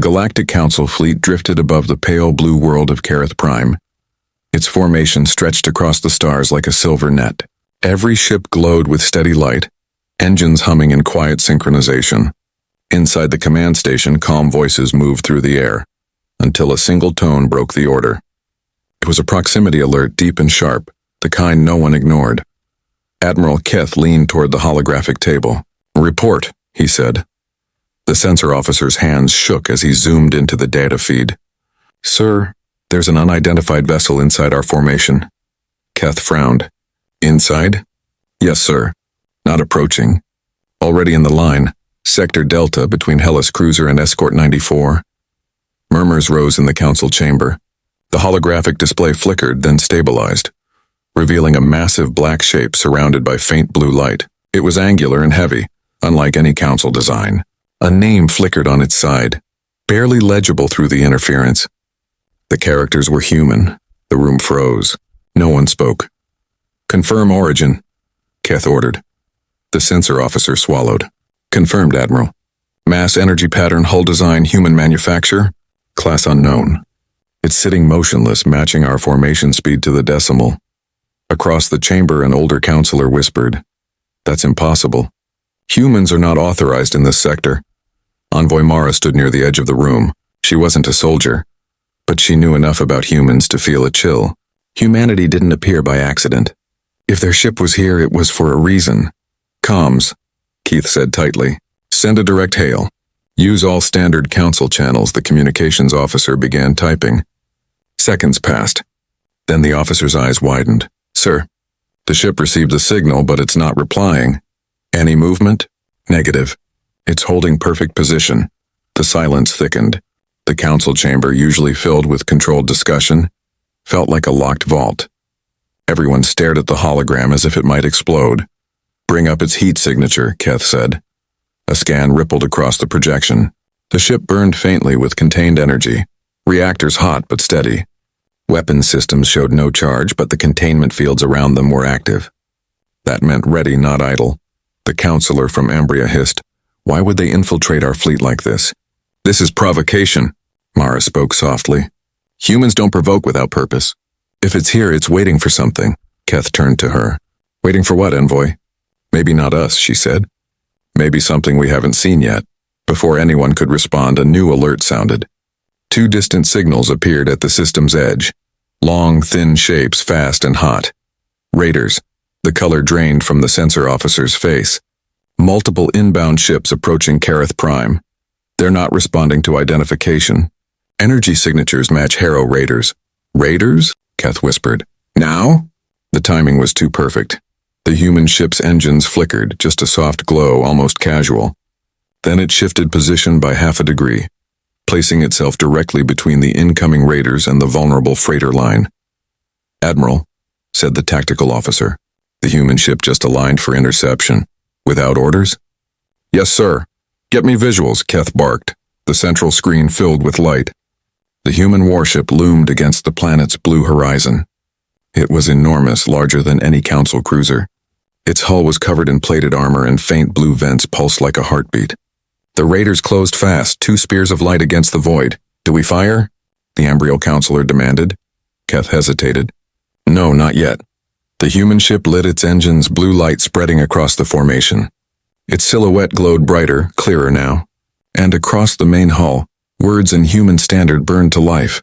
Galactic Council fleet drifted above the pale blue world of Careth Prime. Its formation stretched across the stars like a silver net. Every ship glowed with steady light, engines humming in quiet synchronization. Inside the command station, calm voices moved through the air, until a single tone broke the order. It was a proximity alert, deep and sharp, the kind no one ignored. Admiral Keth leaned toward the holographic table. "Report," he said. The sensor officer's hands shook as he zoomed into the data feed. "Sir, there's an unidentified vessel inside our formation." Keth frowned. "Inside?" "Yes, sir. Not approaching. Already in the line, Sector Delta between Hellas Cruiser and Escort 94. Murmurs rose in the council chamber. The holographic display flickered, then stabilized, revealing a massive black shape surrounded by faint blue light. It was angular and heavy, unlike any council design. A name flickered on its side, barely legible through the interference. The characters were human. The room froze. No one spoke. "Confirm origin," Keth ordered. The sensor officer swallowed. "Confirmed, Admiral. Mass energy pattern, hull design, human manufacture, class unknown. It's sitting motionless, matching our formation speed to the decimal." Across the chamber, an older counselor whispered, "That's impossible. Humans are not authorized in this sector." Envoy Mara stood near the edge of the room. She wasn't a soldier, but she knew enough about humans to feel a chill. Humanity didn't appear by accident. If their ship was here, it was for a reason. "Comms," Keith said tightly. "Send a direct hail. Use all standard council channels." The communications officer began typing. Seconds passed. Then the officer's eyes widened. "Sir, the ship received a signal, but it's not replying. Any movement?" "Negative. It's holding perfect position." The silence thickened. The council chamber, usually filled with controlled discussion, felt like a locked vault. Everyone stared at the hologram as if it might explode. "Bring up its heat signature," Keth said. A scan rippled across the projection. The ship burned faintly with contained energy. Reactors hot but steady. Weapons systems showed no charge, but the containment fields around them were active. That meant ready, not idle. The counselor from Ambria hissed, "Why would they infiltrate our fleet like this?" "This is provocation," Mara spoke softly. "Humans don't provoke without purpose. If it's here, it's waiting for something." Keth turned to her. "Waiting for what, Envoy?" "Maybe not us," she said. "Maybe something we haven't seen yet." Before anyone could respond, a new alert sounded. Two distant signals appeared at the system's edge. Long, thin shapes, fast and hot. Raiders. The color drained from the sensor officer's face. Multiple inbound ships approaching Careth Prime. They're not responding to identification. Energy signatures match Harrow Raiders. "Raiders?" Keth whispered. "Now?" The timing was too perfect. The human ship's engines flickered, just a soft glow, almost casual. Then it shifted position by half a degree, placing itself directly between the incoming raiders and the vulnerable freighter line. "Admiral," said the tactical officer. The human ship just aligned for interception. "Without orders?" "Yes, sir. Get me visuals," Keth barked. The central screen filled with light. The human warship loomed against the planet's blue horizon. It was enormous, larger than any council cruiser. Its hull was covered in plated armor, and faint blue vents pulsed like a heartbeat. The raiders closed fast, 2 spears of light against the void. "Do we fire?" the embryo counselor demanded. Keth hesitated. "No, not yet." The human ship lit its engines, blue light spreading across the formation. Its silhouette glowed brighter, clearer now. And across the main hull, words in human standard burned to life.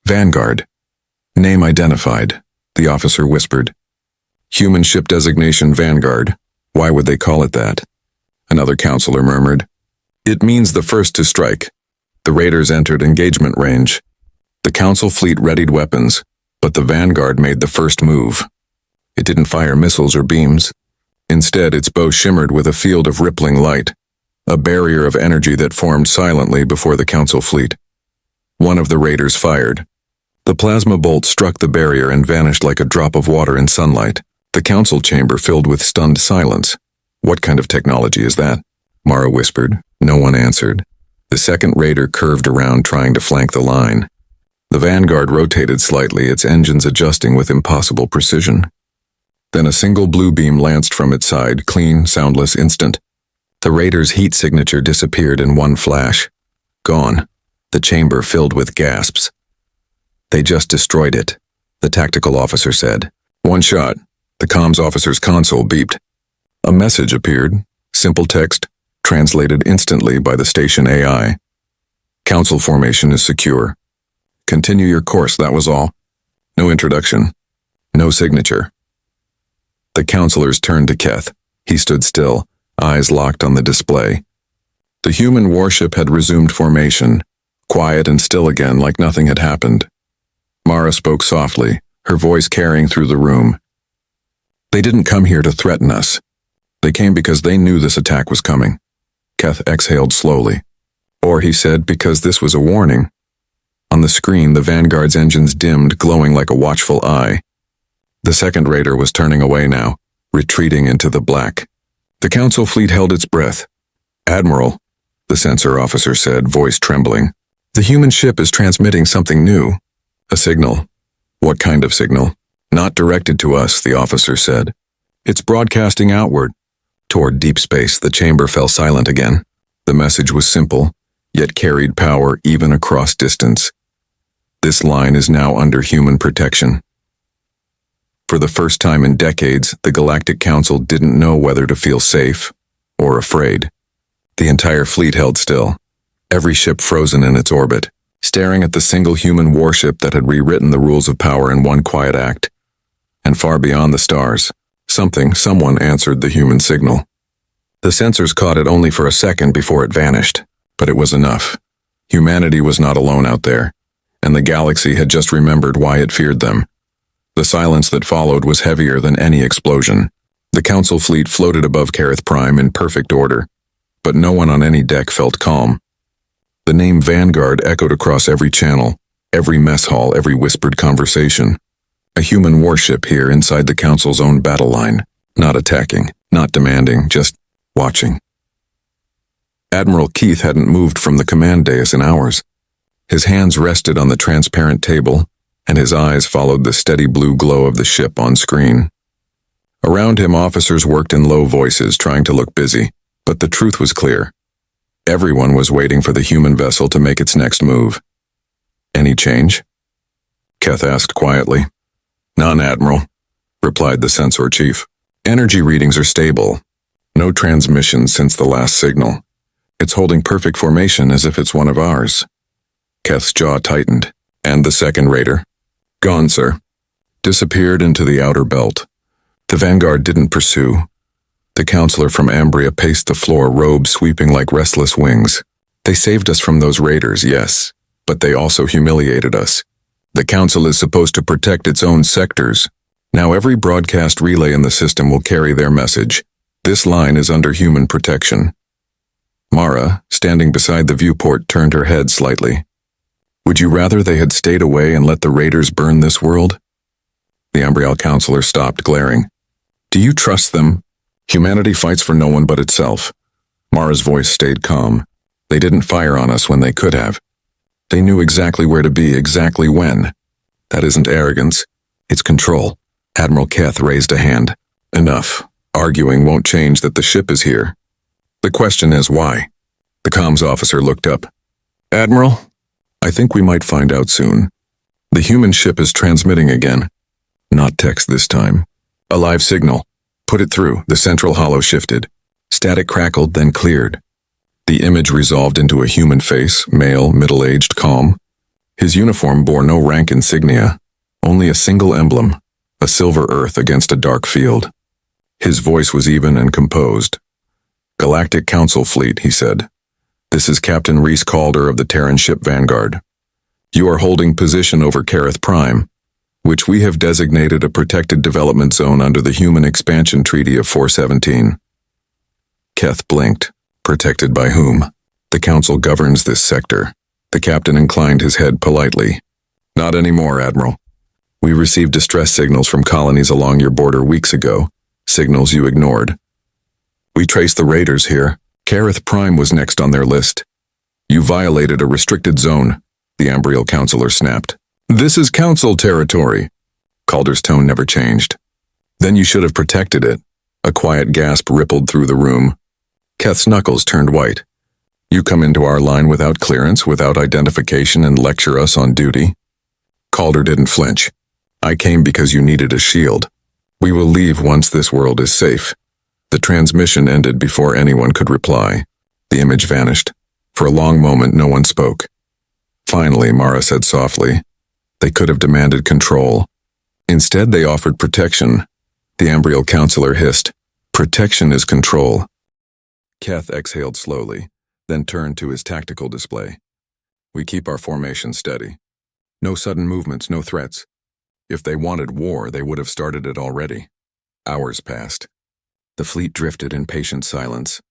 "Vanguard. Name identified," the officer whispered. "Human ship designation Vanguard. Why would they call it that?" Another counselor murmured. "It means the first to strike." The raiders entered engagement range. The council fleet readied weapons, but the Vanguard made the first move. It didn't fire missiles or beams. Instead, its bow shimmered with a field of rippling light, a barrier of energy that formed silently before the council fleet. One of the raiders fired. The plasma bolt struck the barrier and vanished like a drop of water in sunlight. The council chamber filled with stunned silence. "What kind of technology is that?" Mara whispered. No one answered. The second raider curved around, trying to flank the line. The Vanguard rotated slightly, its engines adjusting with impossible precision. Then a single blue beam lanced from its side, clean, soundless, instant. The raider's heat signature disappeared in one flash. Gone. the chamber filled with gasps. "They just destroyed it," the tactical officer said. "One shot." The comms officer's console beeped. A message appeared, simple text, translated instantly by the station AI. "Council formation is secure. Continue your course," that was all. No introduction. No signature. The counselors turned to Keth. He stood still, eyes locked on the display. The human warship had resumed formation, quiet and still again like nothing had happened. Mara spoke softly, her voice carrying through the room. "They didn't come here to threaten us. They came because they knew this attack was coming." Keth exhaled slowly. "Or," he said, "because this was a warning." On the screen, the Vanguard's engines dimmed, glowing like a watchful eye. The second raider was turning away now, retreating into the black. The Council fleet held its breath. "Admiral," the sensor officer said, voice trembling, "the human ship is transmitting something new. A signal." "What kind of signal?" "Not directed to us," the officer said. "It's broadcasting outward." Toward deep space, the chamber fell silent again. The message was simple, yet carried power even across distance. "This line is now under human protection." For the first time in decades, the Galactic Council didn't know whether to feel safe or afraid. The entire fleet held still, every ship frozen in its orbit, staring at the single human warship that had rewritten the rules of power in one quiet act. And far beyond the stars, someone answered the human signal. The sensors caught it only for a second before it vanished, but it was enough. Humanity was not alone out there, and the galaxy had just remembered why it feared them. The silence that followed was heavier than any explosion. The Council fleet floated above Careth Prime in perfect order, but no one on any deck felt calm. The name Vanguard echoed across every channel, every mess hall, every whispered conversation. A human warship here inside the Council's own battle line, not attacking, not demanding, just watching. Admiral Keith hadn't moved from the command dais in hours. His hands rested on the transparent table, and his eyes followed the steady blue glow of the ship on screen. Around him, officers worked in low voices, trying to look busy, but the truth was clear. Everyone was waiting for the human vessel to make its next move. "Any change?" Keth asked quietly. "None, Admiral," replied the sensor chief. "Energy readings are stable. No transmissions since the last signal. It's holding perfect formation as if it's one of ours." Keth's jaw tightened. "And the second raider?" "Gone, sir. Disappeared into the outer belt." The Vanguard didn't pursue. The counselor from Ambria paced the floor, robes sweeping like restless wings. "They saved us from those raiders, yes, but they also humiliated us. The Council is supposed to protect its own sectors. Now every broadcast relay in the system will carry their message. This line is under human protection." Mara, standing beside the viewport, turned her head slightly. "Would you rather they had stayed away and let the raiders burn this world?" The Umbriel counselor stopped, glaring. "Do you trust them? Humanity fights for no one but itself." Mara's voice stayed calm. "They didn't fire on us when they could have. They knew exactly where to be, exactly when. That isn't arrogance, it's control." Admiral Keth raised a hand. "Enough. Arguing won't change that the ship is here. The question is why?" The comms officer looked up. "Admiral, I think we might find out soon. The human ship is transmitting again. Not text this time. A live signal. Put it through." The central hollow shifted. Static crackled, then cleared. The image resolved into a human face, male, middle-aged, calm. His uniform bore no rank insignia, only a single emblem, a silver earth against a dark field. His voice was even and composed. "Galactic Council Fleet," he said. "This is Captain Reese Calder of the Terran ship Vanguard. You are holding position over Careth Prime, which we have designated a protected development zone under the Human Expansion Treaty of 417. Keth blinked. "Protected by whom?" "The Council governs this sector." The captain inclined his head politely. "Not anymore, Admiral. We received distress signals from colonies along your border weeks ago, signals you ignored. We traced the raiders here. Careth Prime was next on their list. You violated a restricted zone," the Umbriel counselor snapped. "This is Council territory." Calder's tone never changed. "Then you should have protected it." A quiet gasp rippled through the room. Keth's knuckles turned white. You come into our line without clearance, without identification, and lecture us on duty? Calder didn't flinch. I came because you needed a shield. We will leave once this world is safe. The transmission ended before anyone could reply. The image vanished. For a long moment, no one spoke. Finally, Mara said softly, "They could have demanded control. Instead, they offered protection." The Ambriel counselor hissed, "Protection is control." Keth exhaled slowly, then turned to his tactical display. "We keep our formation steady. No sudden movements, no threats. If they wanted war, they would have started it already." Hours passed. The fleet drifted in patient silence.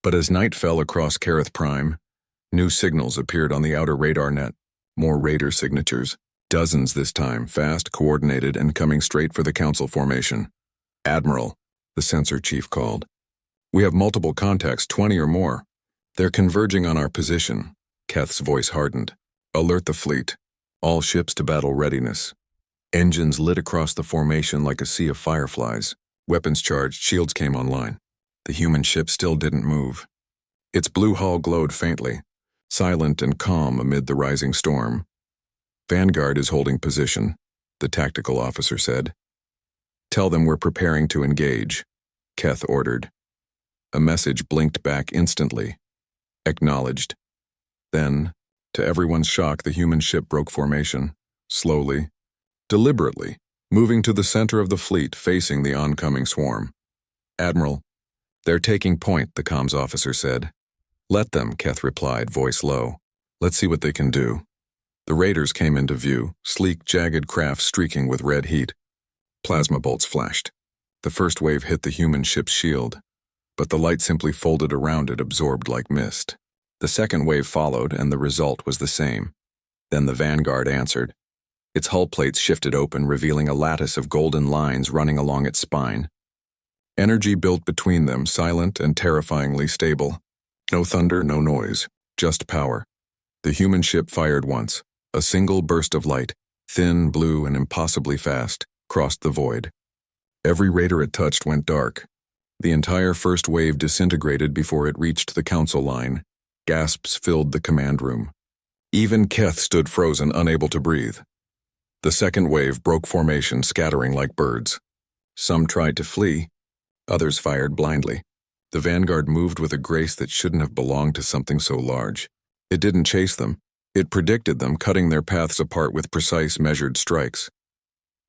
But as night fell across Careth Prime, new signals appeared on the outer radar net. More raider signatures, dozens this time, fast, coordinated, and coming straight for the council formation. "Admiral," the sensor chief called. "We have multiple contacts, 20 or more. They're converging on our position." Keth's voice hardened. "Alert the fleet. All ships to battle readiness." Engines lit across the formation like a sea of fireflies. Weapons charged, shields came online. The human ship still didn't move. Its blue hull glowed faintly, silent and calm amid the rising storm. "Vanguard is holding position," the tactical officer said. "Tell them we're preparing to engage," Keth ordered. A message blinked back instantly. "Acknowledged." Then, to everyone's shock, the human ship broke formation, slowly, deliberately, moving to the center of the fleet, facing the oncoming swarm. "Admiral, they're taking point," the comms officer said. "Let them," Keth replied, voice low. "Let's see what they can do." The raiders came into view, sleek, jagged craft streaking with red heat. Plasma bolts flashed. The first wave hit the human ship's shield, but the light simply folded around it, absorbed like mist. The second wave followed, and the result was the same. Then the Vanguard answered. Its hull plates shifted open, revealing a lattice of golden lines running along its spine. Energy built between them, silent and terrifyingly stable. No thunder, no noise, just power. The human ship fired once. A single burst of light, thin, blue, and impossibly fast, crossed the void. Every raider it touched went dark. The entire first wave disintegrated before it reached the council line. Gasps filled the command room. Even Keth stood frozen, unable to breathe. The second wave broke formation, scattering like birds. Some tried to flee. Others fired blindly. The Vanguard moved with a grace that shouldn't have belonged to something so large. It didn't chase them. It predicted them, cutting their paths apart with precise, measured strikes.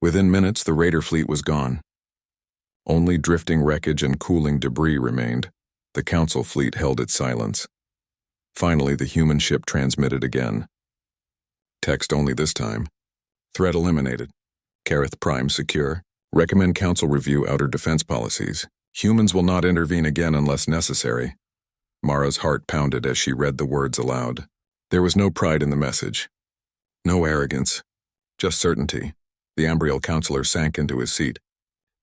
Within minutes, the raider fleet was gone. Only drifting wreckage and cooling debris remained. The council fleet held its silence. Finally, the human ship transmitted again. Text only this time. Threat eliminated. Careth Prime secure. Recommend council review outer defense policies. Humans will not intervene again unless necessary. Mara's heart pounded as she read the words aloud. There was no pride in the message. No arrogance. Just certainty. The Ambriel counselor sank into his seat.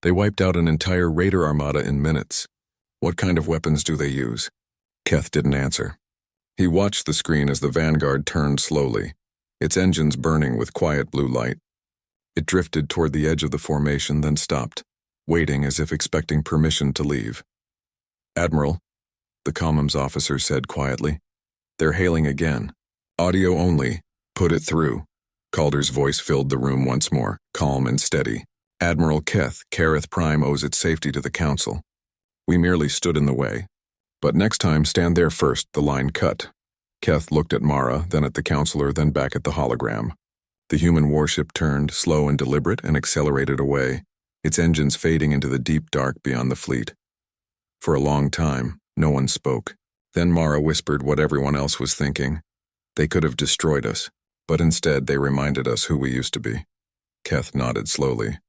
They wiped out an entire raider armada in minutes. What kind of weapons do they use? Keth didn't answer. He watched the screen as the Vanguard turned slowly, its engines burning with quiet blue light. It drifted toward the edge of the formation, then stopped, waiting as if expecting permission to leave. "Admiral," the comms officer said quietly. "They're hailing again. Audio only. Put it through." Calder's voice filled the room once more, calm and steady. "Admiral Keth, Careth Prime owes its safety to the Council. We merely stood in the way. But next time, stand there first," the line cut. Keth looked at Mara, then at the counselor, then back at the hologram. The human warship turned, slow and deliberate, and accelerated away, its engines fading into the deep dark beyond the fleet. For a long time, no one spoke. Then Mara whispered what everyone else was thinking. They could have destroyed us, but instead they reminded us who we used to be. Keth nodded slowly.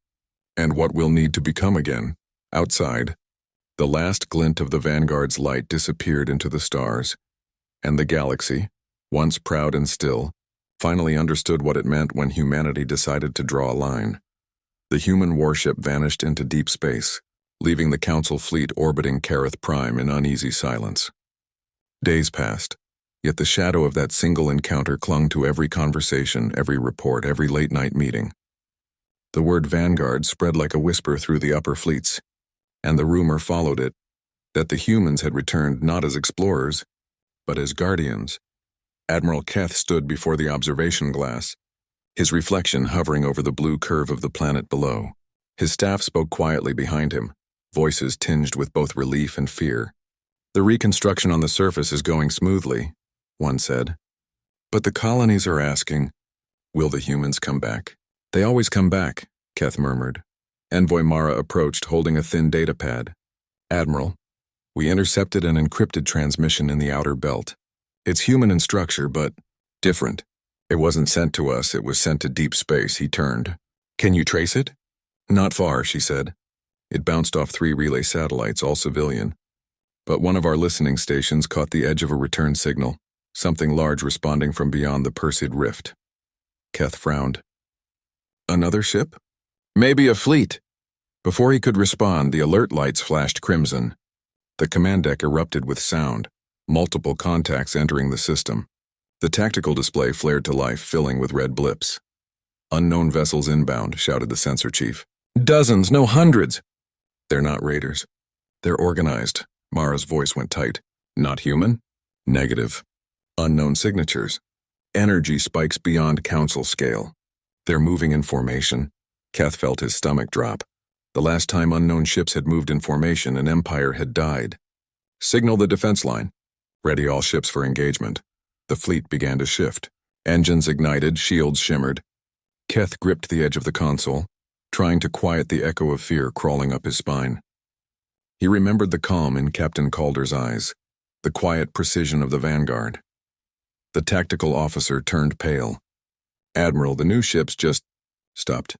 "And what we'll need to become again." Outside, the last glint of the Vanguard's light disappeared into the stars, and the galaxy, once proud and still, finally understood what it meant when humanity decided to draw a line. The human warship vanished into deep space, leaving the Council fleet orbiting Careth Prime in uneasy silence. Days passed, yet the shadow of that single encounter clung to every conversation, every report, every late-night meeting. The word Vanguard spread like a whisper through the upper fleets, and the rumor followed it, that the humans had returned not as explorers, but as guardians. Admiral Keth stood before the observation glass, his reflection hovering over the blue curve of the planet below. His staff spoke quietly behind him, voices tinged with both relief and fear. "The reconstruction on the surface is going smoothly," one said. "But the colonies are asking, will the humans come back?" "They always come back," Keth murmured. Envoy Mara approached, holding a thin data pad. "Admiral, we intercepted an encrypted transmission in the outer belt. It's human in structure, but different. It wasn't sent to us, it was sent to deep space." He turned. "Can you trace it?" "Not far," she said. "It bounced off 3 relay satellites, all civilian. But one of our listening stations caught the edge of a return signal, something large responding from beyond the Perseid Rift." Keth frowned. "Another ship?" "Maybe a fleet." Before he could respond, the alert lights flashed crimson. The command deck erupted with sound, multiple contacts entering the system. The tactical display flared to life, filling with red blips. "Unknown vessels inbound," shouted the sensor chief. "Dozens, no hundreds." "They're not raiders. They're organized." Mara's voice went tight. "Not human?" "Negative. Unknown signatures. Energy spikes beyond council scale. They're moving in formation." Keth felt his stomach drop. The last time unknown ships had moved in formation, an empire had died. "Signal the defense line. Ready all ships for engagement." The fleet began to shift. Engines ignited, shields shimmered. Keth gripped the edge of the console, trying to quiet the echo of fear crawling up his spine. He remembered the calm in Captain Calder's eyes, the quiet precision of the Vanguard. The tactical officer turned pale. "Admiral, the new ships just stopped.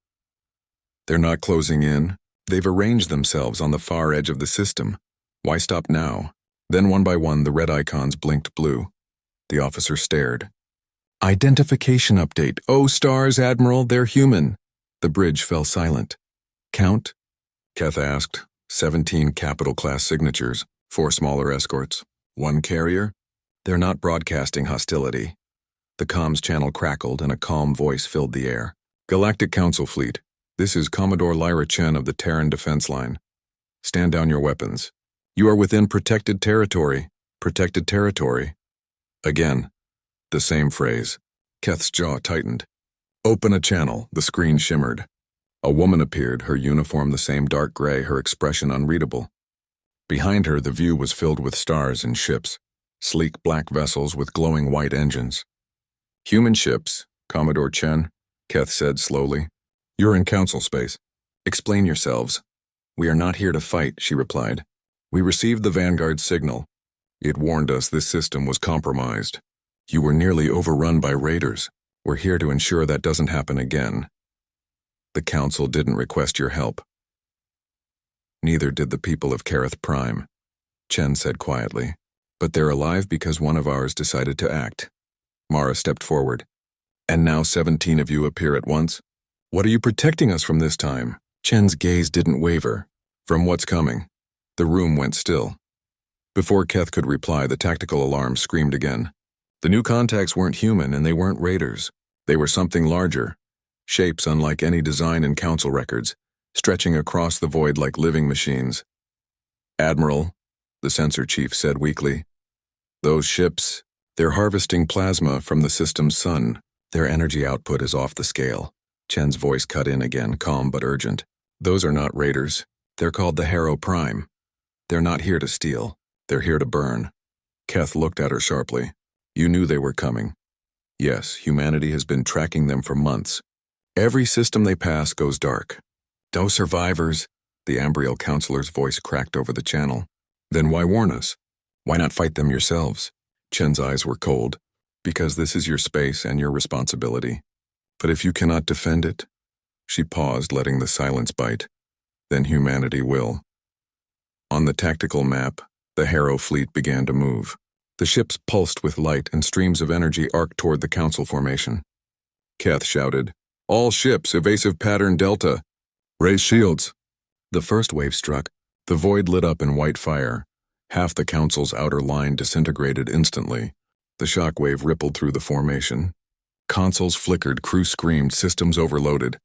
They're not closing in. They've arranged themselves on the far edge of the system. Why stop now?" Then one by one the red icons blinked blue. The officer stared. "Identification update. Oh, stars, Admiral, they're human." The bridge fell silent. "Count?" Keth asked. 17 capital-class signatures, 4 smaller escorts, 1 carrier. "They're not broadcasting hostility." The comms channel crackled and a calm voice filled the air. "Galactic Council Fleet, this is Commodore Lyra Chen of the Terran Defense Line. Stand down your weapons. You are within protected territory. Protected territory." Again, the same phrase. Keth's jaw tightened. "Open a channel," the screen shimmered. A woman appeared, her uniform the same dark gray, her expression unreadable. Behind her, the view was filled with stars and ships, sleek black vessels with glowing white engines. "Human ships, Commodore Chen," Keth said slowly. "You're in council space. Explain yourselves." "We are not here to fight," she replied. "We received the Vanguard signal. It warned us this system was compromised. You were nearly overrun by raiders. We're here to ensure that doesn't happen again. The Council didn't request your help. Neither did the people of Careth Prime," Chen said quietly. "But they're alive because one of ours decided to act." Mara stepped forward. "And now 17 of you appear at once? What are you protecting us from this time?" Chen's gaze didn't waver. "From what's coming." The room went still. Before Keth could reply, the tactical alarm screamed again. The new contacts weren't human and they weren't raiders. They were something larger. Shapes unlike any design in council records, stretching across the void like living machines. "Admiral," the sensor chief said weakly, "those ships, they're harvesting plasma from the system's sun. Their energy output is off the scale." Chen's voice cut in again, calm but urgent. "Those are not raiders. They're called the Harrow Prime. They're not here to steal. They're here to burn." Keth looked at her sharply. "You knew they were coming." "Yes, humanity has been tracking them for months. Every system they pass goes dark." "No survivors," the Ambriel counselor's voice cracked over the channel. "Then why warn us? Why not fight them yourselves?" Chen's eyes were cold. "Because this is your space and your responsibility. But if you cannot defend it," she paused, letting the silence bite, "then humanity will." On the tactical map, the Harrow fleet began to move. The ships pulsed with light and streams of energy arced toward the council formation. Keth shouted, "All ships, evasive pattern Delta. Raise shields." The first wave struck. The void lit up in white fire. Half the council's outer line disintegrated instantly. The shock wave rippled through the formation. Consoles flickered, crew screamed, systems overloaded.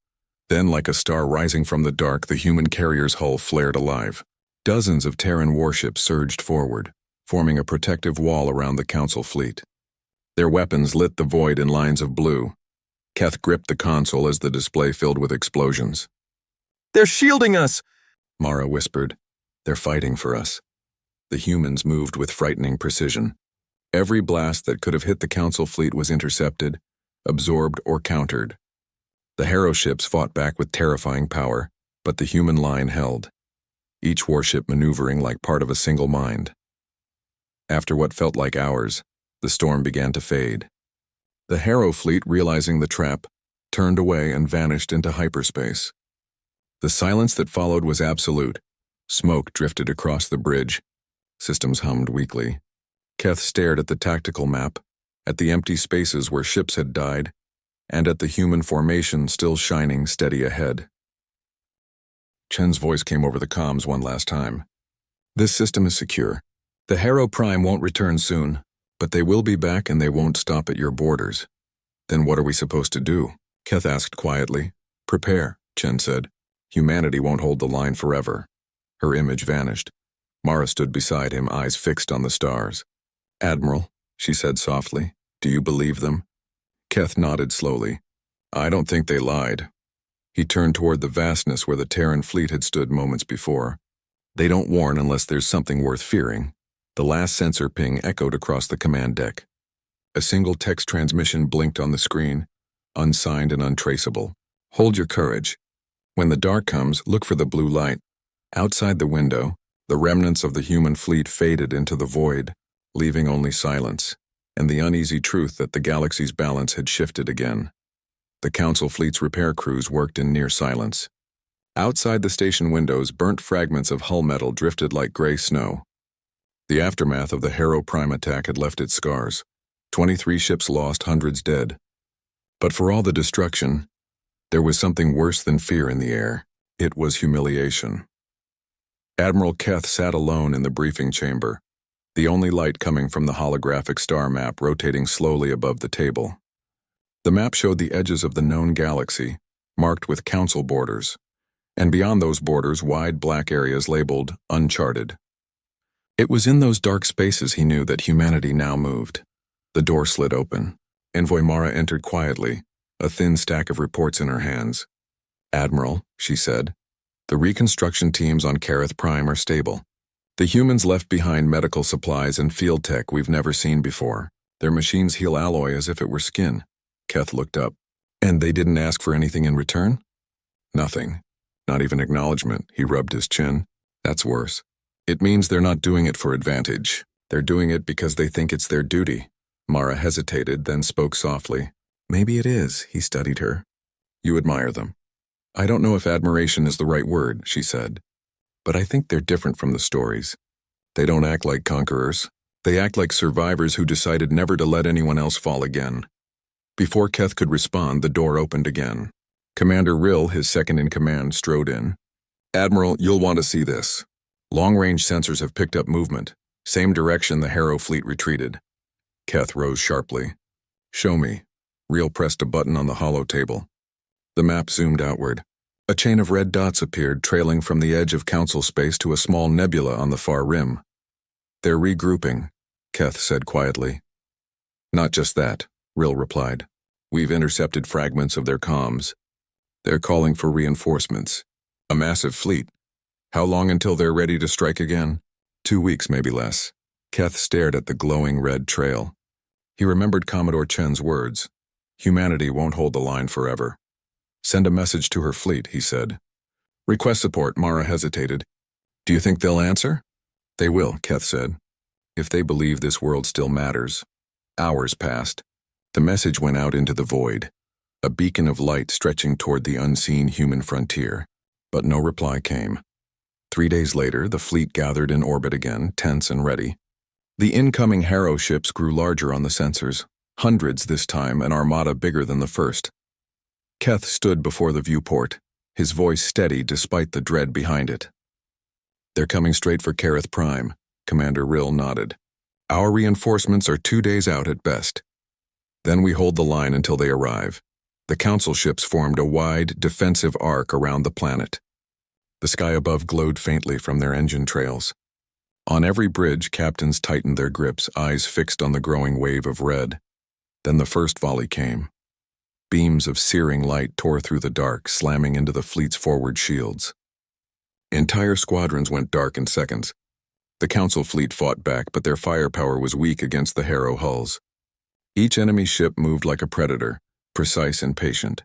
Then, like a star rising from the dark, the human carrier's hull flared alive. Dozens of Terran warships surged forward. forming a protective wall around the Council fleet. Their weapons lit the void in lines of blue. Keth gripped the console as the display filled with explosions. "They're shielding us!" Mara whispered. "They're fighting for us." The humans moved with frightening precision. Every blast that could have hit the Council fleet was intercepted, absorbed, or countered. The Harrow ships fought back with terrifying power, but the human line held, each warship maneuvering like part of a single mind. After what felt like hours, the storm began to fade. The Harrow fleet, realizing the trap, turned away and vanished into hyperspace. The silence that followed was absolute. Smoke drifted across the bridge. Systems hummed weakly. Keth stared at the tactical map, at the empty spaces where ships had died, and at the human formation still shining steady ahead. Chen's voice came over the comms one last time. "This system is secure. The Harrow Prime won't return soon, but they will be back and they won't stop at your borders." "Then what are we supposed to do?" Keth asked quietly. "Prepare," Chen said. "Humanity won't hold the line forever." Her image vanished. Mara stood beside him, eyes fixed on the stars. "Admiral," she said softly, "do you believe them?" Keth nodded slowly. "I don't think they lied." He turned toward the vastness where the Terran fleet had stood moments before. "They don't warn unless there's something worth fearing." The last sensor ping echoed across the command deck. A single text transmission blinked on the screen, unsigned and untraceable. "Hold your courage. When the dark comes, look for the blue light." Outside the window, the remnants of the human fleet faded into the void, leaving only silence, and the uneasy truth that the galaxy's balance had shifted again. The Council fleet's repair crews worked in near silence. Outside the station windows, burnt fragments of hull metal drifted like gray snow. The aftermath of the Harrow Prime attack had left its scars. 23 ships lost, hundreds dead. But for all the destruction, there was something worse than fear in the air. It was humiliation. Admiral Keth sat alone in the briefing chamber, the only light coming from the holographic star map rotating slowly above the table. The map showed the edges of the known galaxy, marked with Council borders, and beyond those borders wide black areas labeled uncharted. It was in those dark spaces he knew that humanity now moved. The door slid open. Envoy Mara entered quietly, a thin stack of reports in her hands. "Admiral," she said, "the reconstruction teams on Careth Prime are stable. The humans left behind medical supplies and field tech we've never seen before. Their machines heal alloy as if it were skin." Keth looked up. "And they didn't ask for anything in return?" "Nothing. Not even acknowledgement." He rubbed his chin. "That's worse. It means they're not doing it for advantage. They're doing it because they think it's their duty." Mara hesitated, then spoke softly. "Maybe it is." He studied her. "You admire them." "I don't know if admiration is the right word," she said. "But I think they're different from the stories. They don't act like conquerors. They act like survivors who decided never to let anyone else fall again." Before Keth could respond, the door opened again. Commander Rill, his second-in-command, strode in. "Admiral, you'll want to see this. Long-range sensors have picked up movement. Same direction the Harrow fleet retreated." Keth rose sharply. "Show me." Rill pressed a button on the hollow table. The map zoomed outward. A chain of red dots appeared, trailing from the edge of Council space to a small nebula on the far rim. "They're regrouping," Keth said quietly. "Not just that," Rill replied. "We've intercepted fragments of their comms. They're calling for reinforcements. A massive fleet. How long until they're ready to strike again?" 2 weeks, maybe less." Keth stared at the glowing red trail. He remembered Commodore Chen's words. Humanity won't hold the line forever. "Send a message to her fleet," he said. "Request support." Mara hesitated. "Do you think they'll answer?" "They will," Keth said. "If they believe this world still matters." Hours passed. The message went out into the void, a beacon of light stretching toward the unseen human frontier. But no reply came. 3 days later, the fleet gathered in orbit again, tense and ready. The incoming Harrow ships grew larger on the sensors, hundreds this time, an armada bigger than the first. Keth stood before the viewport, his voice steady despite the dread behind it. "They're coming straight for Careth Prime," Commander Rill nodded. "Our reinforcements are 2 days out at best. Then we hold the line until they arrive." The Council ships formed a wide, defensive arc around the planet. The sky above glowed faintly from their engine trails. On every bridge, captains tightened their grips, eyes fixed on the growing wave of red. Then the first volley came. Beams of searing light tore through the dark, slamming into the fleet's forward shields. Entire squadrons went dark in seconds. The Council fleet fought back, but their firepower was weak against the Harrow hulls. Each enemy ship moved like a predator, precise and patient.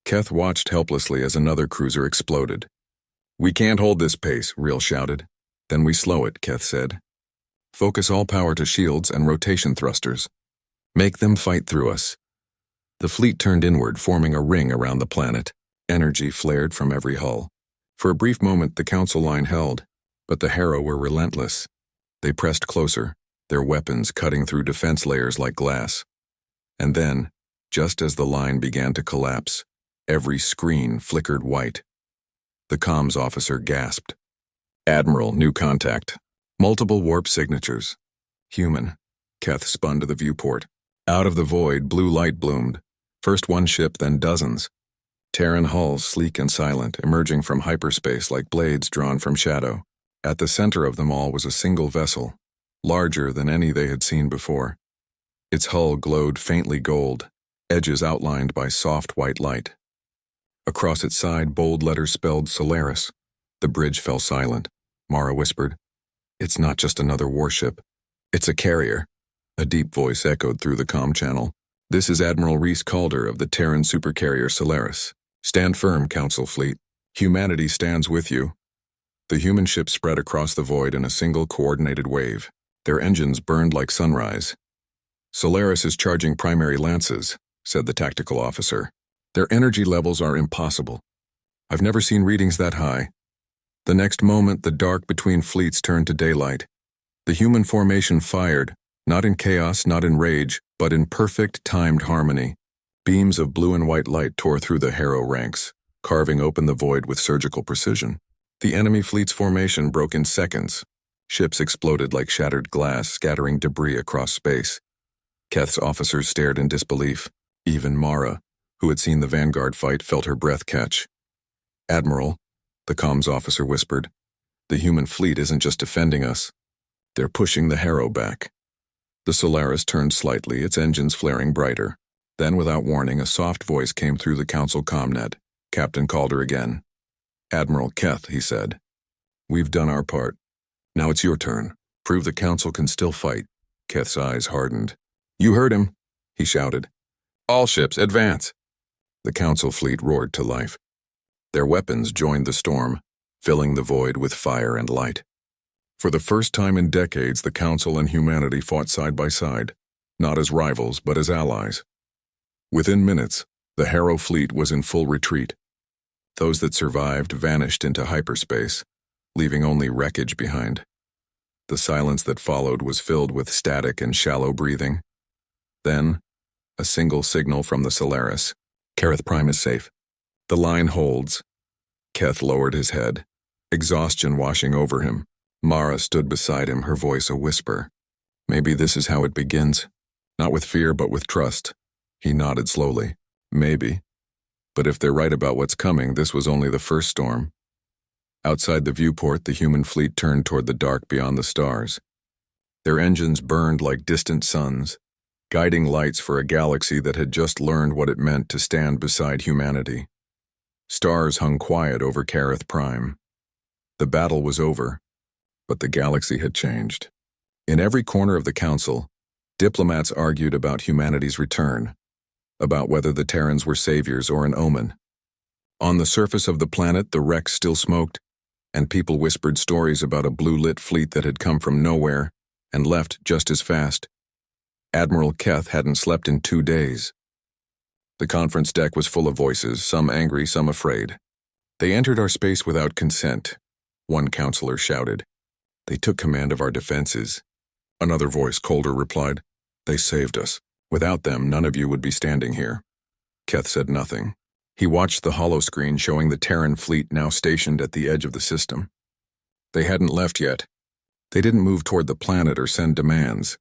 Keth watched helplessly as another cruiser exploded. "We can't hold this pace," Reel shouted. "Then we slow it," Keth said. "Focus all power to shields and rotation thrusters. Make them fight through us." The fleet turned inward, forming a ring around the planet. Energy flared from every hull. For a brief moment, the Council line held, but the Harrow were relentless. They pressed closer, their weapons cutting through defense layers like glass. And then, just as the line began to collapse, every screen flickered white. The comms officer gasped. "Admiral, new contact. Multiple warp signatures. Human." Keth spun to the viewport. Out of the void, blue light bloomed. First one ship, then dozens. Terran hulls, sleek and silent, emerging from hyperspace like blades drawn from shadow. At the center of them all was a single vessel, larger than any they had seen before. Its hull glowed faintly gold, edges outlined by soft white light. Across its side, bold letters spelled Solaris. The bridge fell silent. Mara whispered, "It's not just another warship. It's a carrier." A deep voice echoed through the comm channel. "This is Admiral Reese Calder of the Terran supercarrier Solaris. Stand firm, Council fleet. Humanity stands with you." The human ship spread across the void in a single coordinated wave. Their engines burned like sunrise. "Solaris is charging primary lances," said the tactical officer. "Their energy levels are impossible. I've never seen readings that high." The next moment, the dark between fleets turned to daylight. The human formation fired, not in chaos, not in rage, but in perfect, timed harmony. Beams of blue and white light tore through the Harrow ranks, carving open the void with surgical precision. The enemy fleet's formation broke in seconds. Ships exploded like shattered glass, scattering debris across space. Keth's officers stared in disbelief. Even Mara, who had seen the Vanguard fight, felt her breath catch. "Admiral," the comms officer whispered, "the human fleet isn't just defending us. They're pushing the Harrow back." The Solaris turned slightly, its engines flaring brighter. Then, without warning, a soft voice came through the Council comnet. Captain Calder again. "Admiral Keth," he said, "we've done our part. Now it's your turn. Prove the Council can still fight." Keth's eyes hardened. "You heard him," he shouted. "All ships, advance!" The Council fleet roared to life. Their weapons joined the storm, filling the void with fire and light. For the first time in decades, the Council and humanity fought side by side, not as rivals, but as allies. Within minutes, the Harrow fleet was in full retreat. Those that survived vanished into hyperspace, leaving only wreckage behind. The silence that followed was filled with static and shallow breathing. Then, a single signal from the Solaris. "Careth Prime is safe. The line holds." Keth lowered his head, exhaustion washing over him. Mara stood beside him, her voice a whisper. "Maybe this is how it begins. Not with fear, but with trust." He nodded slowly. "Maybe. But if they're right about what's coming, this was only the first storm." Outside the viewport, the human fleet turned toward the dark beyond the stars. Their engines burned like distant suns, guiding lights for a galaxy that had just learned what it meant to stand beside humanity. Stars hung quiet over Careth Prime. The battle was over, but the galaxy had changed. In every corner of the Council, diplomats argued about humanity's return, about whether the Terrans were saviors or an omen. On the surface of the planet, the wrecks still smoked, and people whispered stories about a blue-lit fleet that had come from nowhere and left just as fast. Admiral Keth hadn't slept in 2 days. The conference deck was full of voices, some angry, some afraid. "They entered our space without consent," one counselor shouted. "They took command of our defenses." Another voice, colder, replied, "They saved us. Without them, none of you would be standing here." Keth said nothing. He watched the holoscreen showing the Terran fleet now stationed at the edge of the system. They hadn't left yet. They didn't move toward the planet or send demands.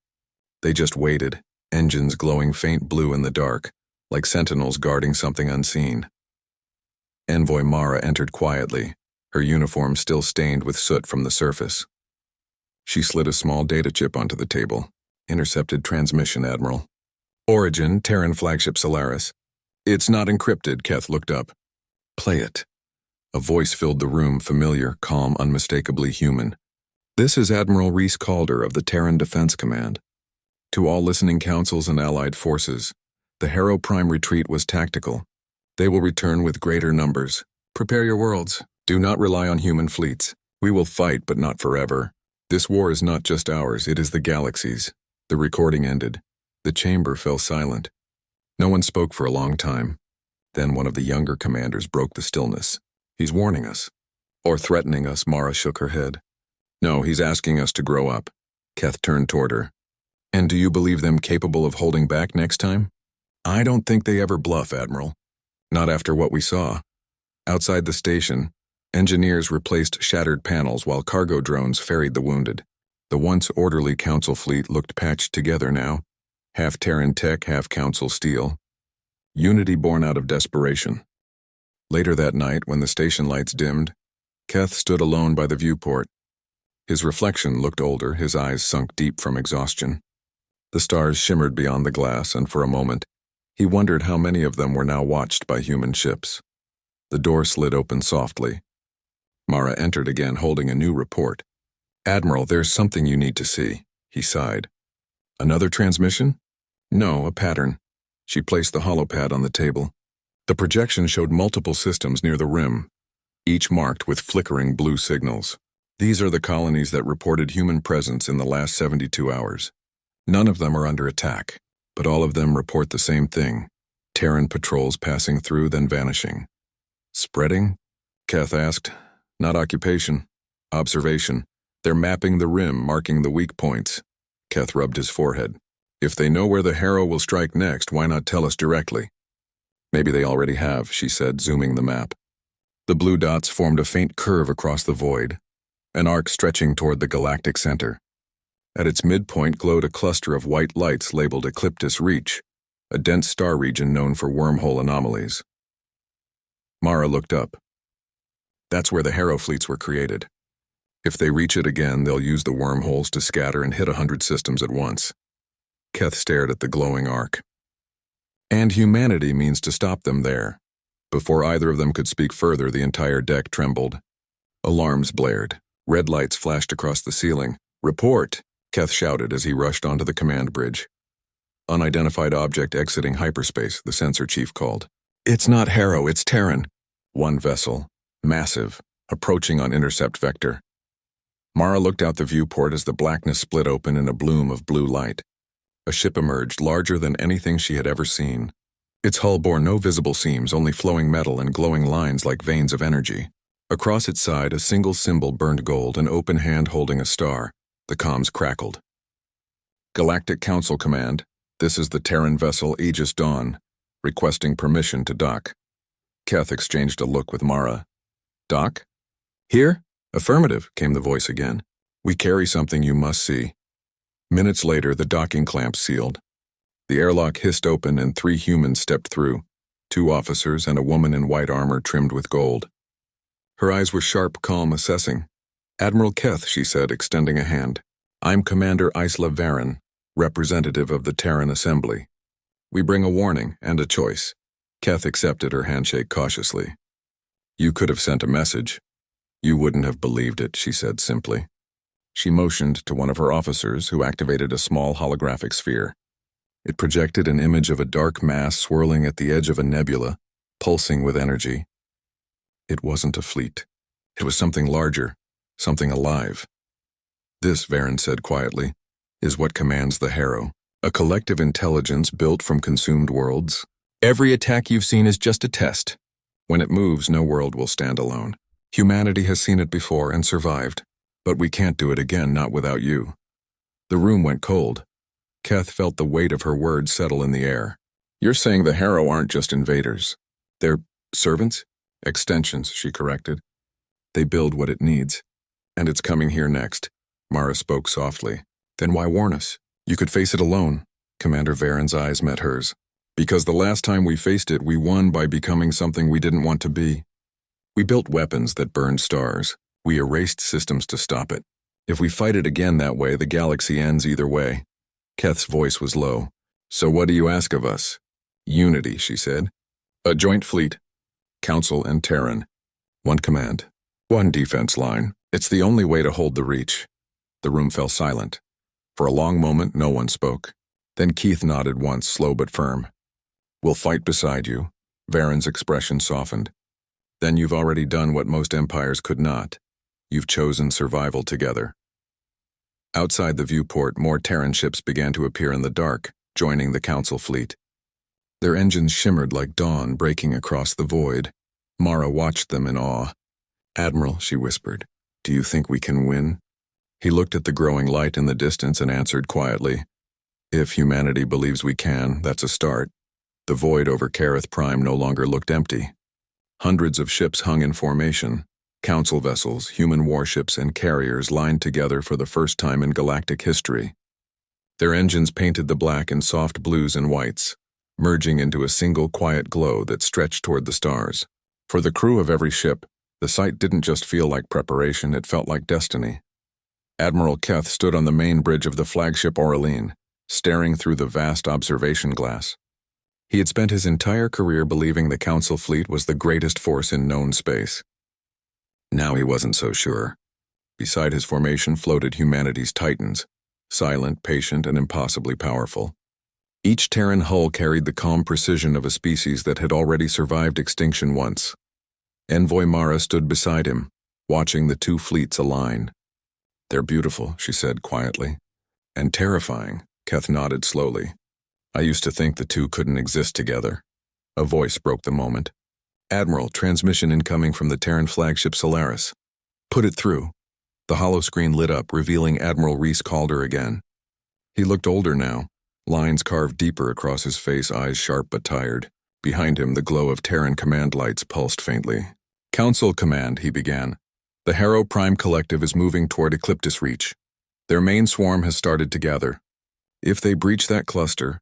They just waited, engines glowing faint blue in the dark, like sentinels guarding something unseen. Envoy Mara entered quietly, her uniform still stained with soot from the surface. She slid a small data chip onto the table. Intercepted transmission, Admiral. Origin, Terran flagship Solaris. It's not encrypted, Keth looked up. Play it. A voice filled the room, familiar, calm, unmistakably human. This is Admiral Reese Calder of the Terran Defense Command. To all listening councils and allied forces, the Harrow Prime retreat was tactical. They will return with greater numbers. Prepare your worlds. Do not rely on human fleets. We will fight, but not forever. This war is not just ours, it is the galaxy's. The recording ended. The chamber fell silent. No one spoke for a long time. Then one of the younger commanders broke the stillness. He's warning us. Or threatening us, Mara shook her head. No, he's asking us to grow up. Keth turned toward her. And do you believe them capable of holding back next time? I don't think they ever bluff, Admiral. Not after what we saw. Outside the station, engineers replaced shattered panels while cargo drones ferried the wounded. The once orderly Council fleet looked patched together now, half Terran tech, half Council steel. Unity born out of desperation. Later that night, when the station lights dimmed, Keth stood alone by the viewport. His reflection looked older, his eyes sunk deep from exhaustion. The stars shimmered beyond the glass, and for a moment, he wondered how many of them were now watched by human ships. The door slid open softly. Mara entered again, holding a new report. Admiral, there's something you need to see, he sighed. Another transmission? No, a pattern. She placed the holopad on the table. The projection showed multiple systems near the rim, each marked with flickering blue signals. These are the colonies that reported human presence in the last 72 hours. None of them are under attack, but all of them report the same thing. Terran patrols passing through, then vanishing. Spreading? Keth asked. Not occupation. Observation. They're mapping the rim, marking the weak points. Keth rubbed his forehead. If they know where the Harrow will strike next, why not tell us directly? Maybe they already have, she said, zooming the map. The blue dots formed a faint curve across the void, an arc stretching toward the galactic center. At its midpoint glowed a cluster of white lights labeled Ecliptus Reach, a dense star region known for wormhole anomalies. Mara looked up. That's where the Harrow fleets were created. If they reach it again, they'll use the wormholes to scatter and hit 100 systems at once. Keth stared at the glowing arc. And humanity means to stop them there. Before either of them could speak further, the entire deck trembled. Alarms blared. Red lights flashed across the ceiling. Report! Keth shouted as he rushed onto the command bridge. Unidentified object exiting hyperspace, the sensor chief called. It's not Harrow, it's Terran. One vessel, massive, approaching on intercept vector. Mara looked out the viewport as the blackness split open in a bloom of blue light. A ship emerged, larger than anything she had ever seen. Its hull bore no visible seams, only flowing metal and glowing lines like veins of energy. Across its side, a single symbol burned gold, an open hand holding a star. The comms crackled. Galactic Council Command, this is the Terran vessel Aegis Dawn, requesting permission to dock. Keth exchanged a look with Mara. Dock? Here? Affirmative, came the voice again. We carry something you must see. Minutes later, the docking clamps sealed. The airlock hissed open and 3 humans stepped through, 2 officers and a woman in white armor trimmed with gold. Her eyes were sharp, calm, assessing. Admiral Keth, she said, extending a hand. I'm Commander Isla Varen, representative of the Terran Assembly. We bring a warning and a choice. Keth accepted her handshake cautiously. You could have sent a message. You wouldn't have believed it, she said simply. She motioned to one of her officers, who activated a small holographic sphere. It projected an image of a dark mass swirling at the edge of a nebula, pulsing with energy. It wasn't a fleet. It was something larger, something alive. This, Varen said quietly, is what commands the Harrow, a collective intelligence built from consumed worlds. Every attack you've seen is just a test. When it moves, no world will stand alone. Humanity has seen it before and survived, but we can't do it again, not without you. The room went cold. Keth felt the weight of her words settle in the air. You're saying the Harrow aren't just invaders. They're servants? Extensions, she corrected. They build what it needs. And it's coming here next. Mara spoke softly. Then why warn us? You could face it alone. Commander Varen's eyes met hers. Because the last time we faced it, we won by becoming something we didn't want to be. We built weapons that burned stars. We erased systems to stop it. If we fight it again that way, the galaxy ends either way. Keth's voice was low. So what do you ask of us? Unity, she said. A joint fleet. Council and Terran. One command. One defense line. It's the only way to hold the reach. The room fell silent. For a long moment, no one spoke. Then Keith nodded once, slow but firm. We'll fight beside you. Varen's expression softened. Then you've already done what most empires could not. You've chosen survival together. Outside the viewport, more Terran ships began to appear in the dark, joining the Council fleet. Their engines shimmered like dawn breaking across the void. Mara watched them in awe. Admiral, she whispered, do you think we can win? He looked at the growing light in the distance and answered quietly, if humanity believes we can, that's a start. The void over Careth Prime no longer looked empty. Hundreds of ships hung in formation. Council vessels, human warships, and carriers lined together for the first time in galactic history. Their engines painted the black in soft blues and whites, merging into a single quiet glow that stretched toward the stars. For the crew of every ship, the sight didn't just feel like preparation, it felt like destiny. Admiral Keth stood on the main bridge of the flagship Aureline, staring through the vast observation glass. He had spent his entire career believing the Council fleet was the greatest force in known space. Now he wasn't so sure. Beside his formation floated humanity's titans, silent, patient, and impossibly powerful. Each Terran hull carried the calm precision of a species that had already survived extinction once. Envoy Mara stood beside him, watching the two fleets align. They're beautiful, she said quietly. And terrifying, Keth nodded slowly. I used to think the two couldn't exist together. A voice broke the moment. Admiral, transmission incoming from the Terran flagship Solaris. Put it through. The hollow screen lit up, revealing Admiral Reese Calder again. He looked older now, lines carved deeper across his face, eyes sharp but tired. Behind him, the glow of Terran command lights pulsed faintly. Council Command, he began. The Harrow Prime Collective is moving toward Ecliptus Reach. Their main swarm has started to gather. If they breach that cluster,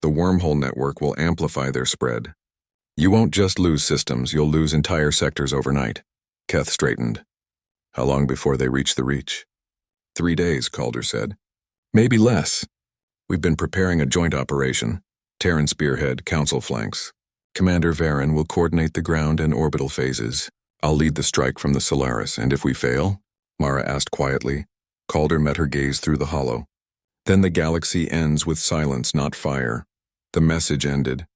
the wormhole network will amplify their spread. You won't just lose systems, you'll lose entire sectors overnight. Keth straightened. How long before they reach the reach? 3 days, Calder said. Maybe less. We've been preparing a joint operation. Terran spearhead, Council flanks. Commander Varen will coordinate the ground and orbital phases. I'll lead the strike from the Solaris, and if we fail? Mara asked quietly. Calder met her gaze through the hollow. Then the galaxy ends with silence, not fire. The message ended.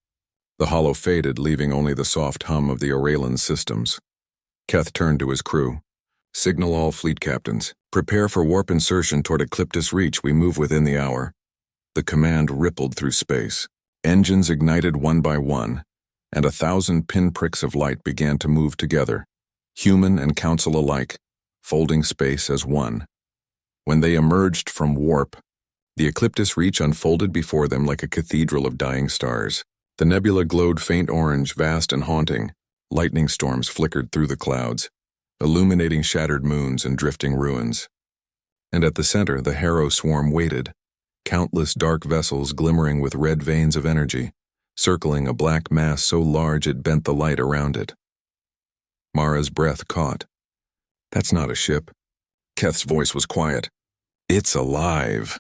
The hollow faded, leaving only the soft hum of the Aurelian systems. Keth turned to his crew. Signal all fleet captains. Prepare for warp insertion toward Ecliptus Reach. We move within the hour. The command rippled through space. Engines ignited one by one, and 1,000 pinpricks of light began to move together, human and council alike, folding space as one. When they emerged from warp, the Ecliptus Reach unfolded before them like a cathedral of dying stars. The nebula glowed faint orange, vast and haunting. Lightning storms flickered through the clouds, illuminating shattered moons and drifting ruins. And at the center, the Harrow swarm waited, countless dark vessels glimmering with red veins of energy, circling a black mass so large it bent the light around it. Mara's breath caught. That's not a ship. Keth's voice was quiet. It's alive.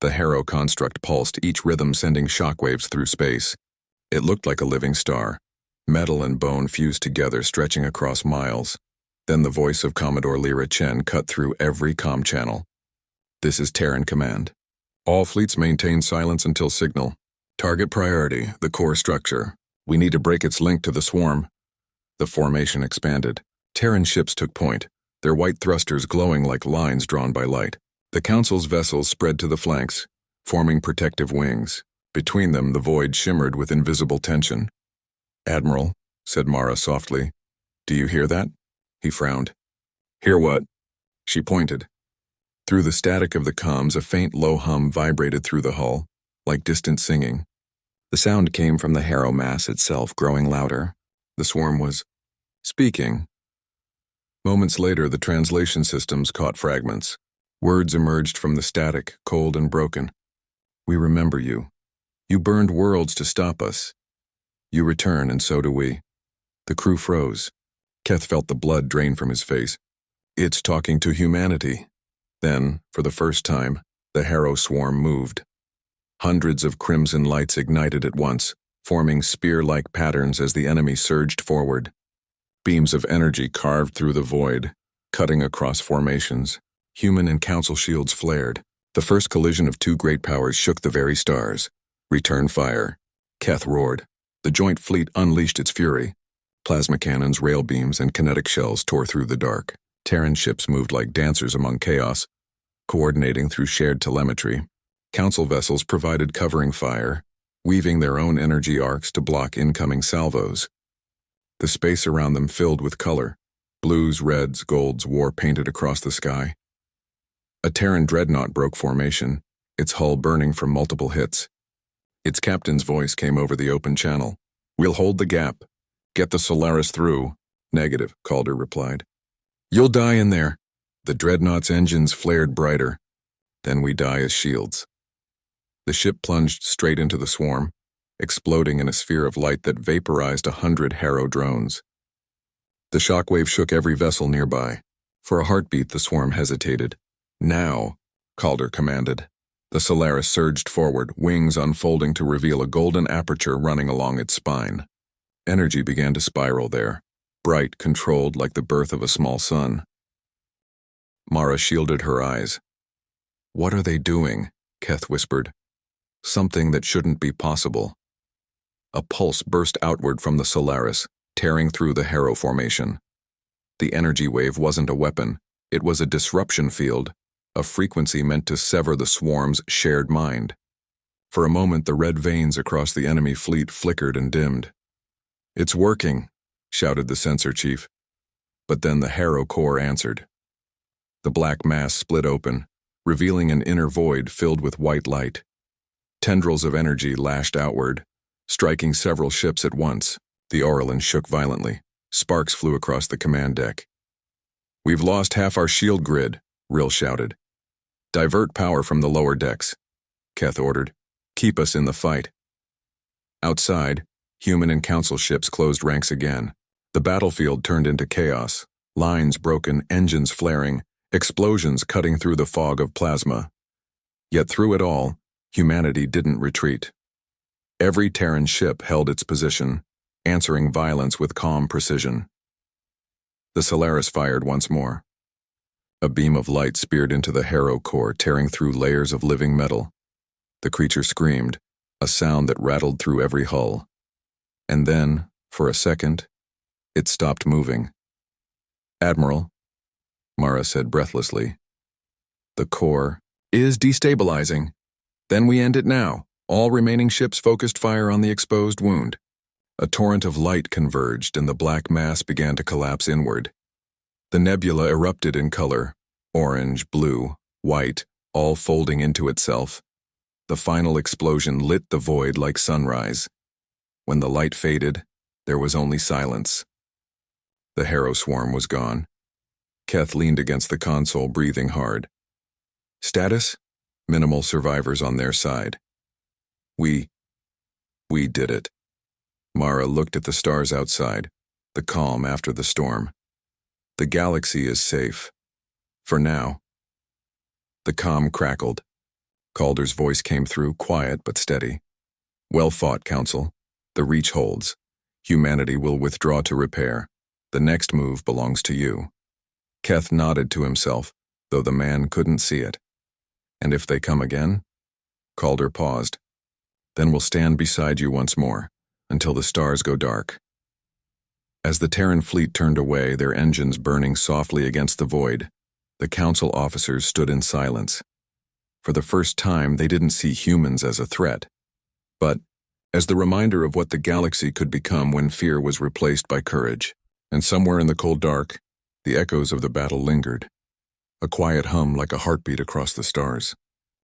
The Harrow construct pulsed, each rhythm sending shockwaves through space. It looked like a living star, metal and bone fused together, stretching across miles. Then the voice of Commodore Lyra Chen cut through every comm channel. This is Terran Command. All fleets maintain silence until signal. Target priority, the core structure. We need to break its link to the swarm. The formation expanded. Terran ships took point, their white thrusters glowing like lines drawn by light. The Council's vessels spread to the flanks, forming protective wings. Between them, the void shimmered with invisible tension. Admiral, said Mara softly, do you hear that? He frowned. Hear what? She pointed. Through the static of the comms, a faint low hum vibrated through the hull, like distant singing. The sound came from the Harrow mass itself, growing louder. The swarm was speaking. Moments later, the translation systems caught fragments. Words emerged from the static, cold and broken. We remember you. You burned worlds to stop us. You return, and so do we. The crew froze. Keth felt the blood drain from his face. It's talking to humanity. Then, for the first time, the Harrow swarm moved. Hundreds of crimson lights ignited at once, forming spear-like patterns as the enemy surged forward. Beams of energy carved through the void, cutting across formations. Human and council shields flared. The first collision of two great powers shook the very stars. Return fire. Keth roared. The joint fleet unleashed its fury. Plasma cannons, rail beams, and kinetic shells tore through the dark. Terran ships moved like dancers among chaos, coordinating through shared telemetry. Council vessels provided covering fire, weaving their own energy arcs to block incoming salvos. The space around them filled with color. Blues, reds, golds, war-painted across the sky. A Terran dreadnought broke formation, its hull burning from multiple hits. Its captain's voice came over the open channel. "We'll hold the gap. Get the Solaris through." "Negative," Calder replied. "You'll die in there." The dreadnought's engines flared brighter. "Then we die as shields." The ship plunged straight into the swarm, exploding in a sphere of light that vaporized 100 Harrow drones. The shockwave shook every vessel nearby. For a heartbeat, the swarm hesitated. "Now," Calder commanded. The Solaris surged forward, wings unfolding to reveal a golden aperture running along its spine. Energy began to spiral there, bright, controlled like the birth of a small sun. Mara shielded her eyes. "What are they doing?" Keth whispered. "Something that shouldn't be possible." A pulse burst outward from the Solaris, tearing through the Harrow formation. The energy wave wasn't a weapon, it was a disruption field, a frequency meant to sever the swarm's shared mind. For a moment, the red veins across the enemy fleet flickered and dimmed. "It's working," shouted the sensor chief. But then the Harrow core answered. The black mass split open, revealing an inner void filled with white light. Tendrils of energy lashed outward, striking several ships at once. The Orlan shook violently. Sparks flew across the command deck. "We've lost half our shield grid," Rill shouted. "Divert power from the lower decks," Keth ordered. "Keep us in the fight." Outside, human and council ships closed ranks again. The battlefield turned into chaos. Lines broken, engines flaring, explosions cutting through the fog of plasma. Yet through it all, humanity didn't retreat. Every Terran ship held its position, answering violence with calm precision. The Solaris fired once more. A beam of light speared into the Harrow core, tearing through layers of living metal. The creature screamed, a sound that rattled through every hull. And then, for a second, it stopped moving. "Admiral," Mara said breathlessly, "the core is destabilizing. Then we end it now." All remaining ships focused fire on the exposed wound. A torrent of light converged and the black mass began to collapse inward. The nebula erupted in color, orange, blue, white, all folding into itself. The final explosion lit the void like sunrise. When the light faded, there was only silence. The Harrow swarm was gone. Keth leaned against the console, breathing hard. "Status? Minimal survivors on their side. We did it." Mara looked at the stars outside, the calm after the storm. "The galaxy is safe. For now." The comm crackled. Calder's voice came through, quiet but steady. "Well fought, Council. The reach holds. Humanity will withdraw to repair. The next move belongs to you." Keth nodded to himself, though the man couldn't see it. "And if they come again?" Calder paused. "Then we'll stand beside you once more, until the stars go dark." As the Terran fleet turned away, their engines burning softly against the void, the council officers stood in silence. For the first time, they didn't see humans as a threat, but as the reminder of what the galaxy could become when fear was replaced by courage. And somewhere in the cold dark, the echoes of the battle lingered, a quiet hum like a heartbeat across the stars.